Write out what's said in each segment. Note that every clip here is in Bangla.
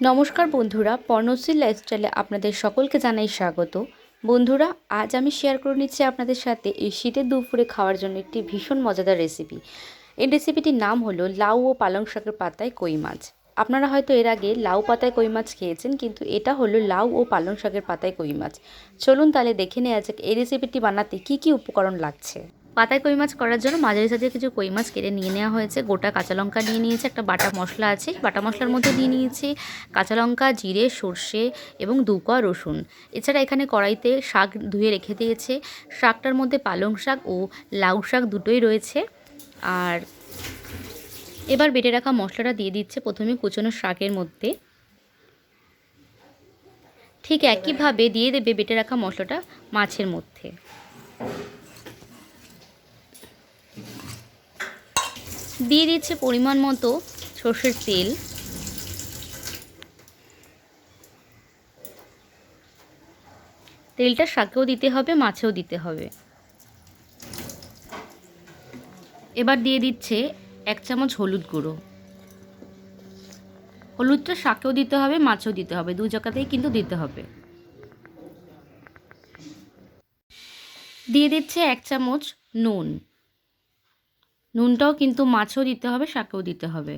নমস্কার বন্ধুরা, পর্ণশ্রী লাইফস্টাইলে আপনাদের সকলকে জানাই স্বাগত। বন্ধুরা, আজ আমি শেয়ার করে নিচ্ছি আপনাদের সাথে এই শীতের দুপুরে খাওয়ার জন্য একটি ভীষণ মজাদার রেসিপি। এই রেসিপিটির নাম হলো লাউ ও পালং শাকের পাতায় কই মাছ। আপনারা হয়তো এর আগে লাউ পাতায় কই মাছ খেয়েছেন, কিন্তু এটা হলো লাউ ও পালং শাকের পাতায় কই মাছ। চলুন তাহলে দেখে নেওয়া যাক এই রেসিপিটি বানাতে কী কী উপকরণ লাগছে। পাতায় কই মাছ করার জন্য মাঝারি সাইজের কিছু কই মাছ কেটে নিয়ে নেওয়া হয়েছে। গোটা কাঁচা লঙ্কা নিয়ে নিয়েছে, একটা বাটা মশলা আছে, বাটা মশলার মধ্যে নিয়ে নিয়েছি কাঁচা লঙ্কা, জিরে, সর্ষে এবং 2 কোয়া রসুন। এছাড়া এখানে কড়াইতে শাক ধুয়ে রেখে দিয়েছে। শাকটার মধ্যে পালং শাক ও লাউ শাক দুটোই রয়েছে। আর এবার বেটে রাখা মশলাটা দিয়ে দিচ্ছে প্রথমে কুচনো শাকের মধ্যে। ঠিক একইভাবে দিয়ে দেবে বেটে রাখা মশলাটা মাছের মধ্যে। দিয়ে দিচ্ছে পরিমাণ মতো সর্ষের তেল। তেলটা শাকেও দিতে হবে, মাছেও দিতে হবে। এবার দিয়ে দিচ্ছে 1 চামচ হলুদ গুঁড়ো। হলুদটা শাকেও দিতে হবে, মাছেও দিতে হবে, 2 জায়গাতেই কিন্তু দিতে হবে। দিয়ে দিচ্ছে 1 চামচ নুন। নুনটাও কিন্তু মাছেও দিতে হবে, শাকেও দিতে হবে।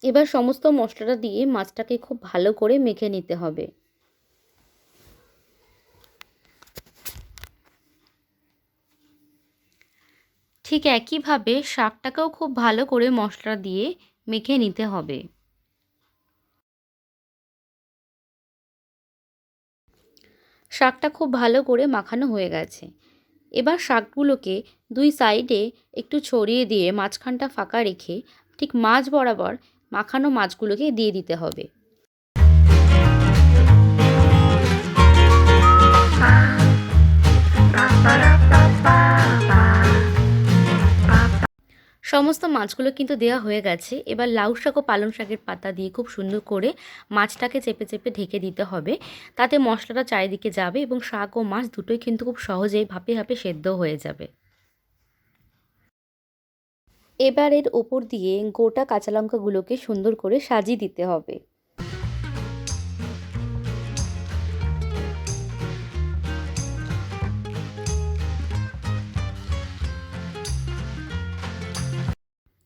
এবার সমস্ত মশলাটা দিয়ে মাছটাকে খুব ভালো করে মেখে নিতে হবে। ঠিক একইভাবে শাকটাকেও খুব ভালো করে মশলা দিয়ে মেখে নিতে হবে। শাকটা খুব ভালো করে মাখানো হয়ে গেছে। এবার শাকগুলোকে 2 সাইডে একটু ছড়িয়ে দিয়ে মাঝখানটা ফাঁকা রেখে ঠিক মাঝ বরাবর মাখানো মাছগুলোকে দিয়ে দিতে হবে। সমস্ত মাছগুলো কিন্তু দেওয়া হয়ে গেছে। এবার লাউ শাক ও পালং শাকের পাতা দিয়ে খুব সুন্দর করে মাছটাকে চেপে চেপে ঢেকে দিতে হবে। তাতে মশলাটা চারিদিকে যাবে এবং শাক ও মাছ দুটোই কিন্তু খুব সহজেই ভাপে ভাপে সেদ্ধ হয়ে যাবে। এবার এর ওপর দিয়ে গোটা কাঁচা লঙ্কাগুলোকে সুন্দর করে সাজিয়ে দিতে হবে।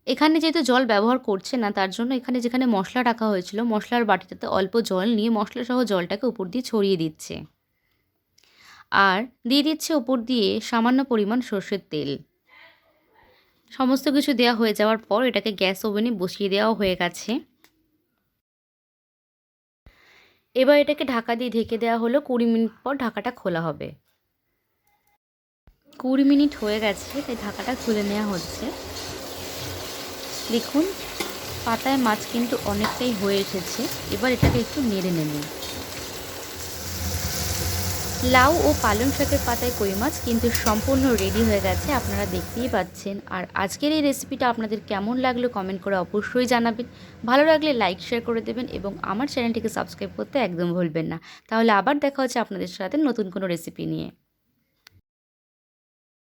এখানে যেহেতু জল ব্যবহার করছে না, তার জন্য এখানে যেখানে মশলা রাখা হয়েছিল মশলার বাটিটাতে অল্প জল নিয়ে মশলাসহ জলটাকে উপর দিয়ে ছড়িয়ে দিচ্ছে। আর দিয়ে দিচ্ছে উপর দিয়ে সামান্য পরিমাণ সর্ষের তেল। সমস্ত কিছু দেওয়া হয়ে যাওয়ার পর এটাকে গ্যাস ওভেনে বসিয়ে দেওয়া হয়ে গেছে। এবার এটাকে ঢাকা দিয়ে ঢেকে দেওয়া হলো। 20 মিনিট পর ঢাকাটা খোলা হবে। 20 মিনিট হয়ে গেছে, তাই ঢাকাটা খুলে নেওয়া হচ্ছে। দেখুন, পাতায় মাছ কিন্তু অনেকটাই হয়ে এসেছে। এবার এটাকে একটু নেড়ে নেব। লাউ ও পালং শাকের পাতায় কই মাছ কিন্তু সম্পূর্ণ রেডি হয়ে গেছে, আপনারা দেখতেই পাচ্ছেন। আর আজকের এই রেসিপিটা আপনাদের কেমন লাগলো কমেন্ট করে অবশ্যই জানাবেন। ভালো লাগলে লাইক শেয়ার করে দেবেন এবং আমার চ্যানেলটিকে সাবস্ক্রাইব করতে একদম ভুলবেন না। তাহলে আবার দেখা হচ্ছে আপনাদের সাথে নতুন কোনো রেসিপি নিয়ে।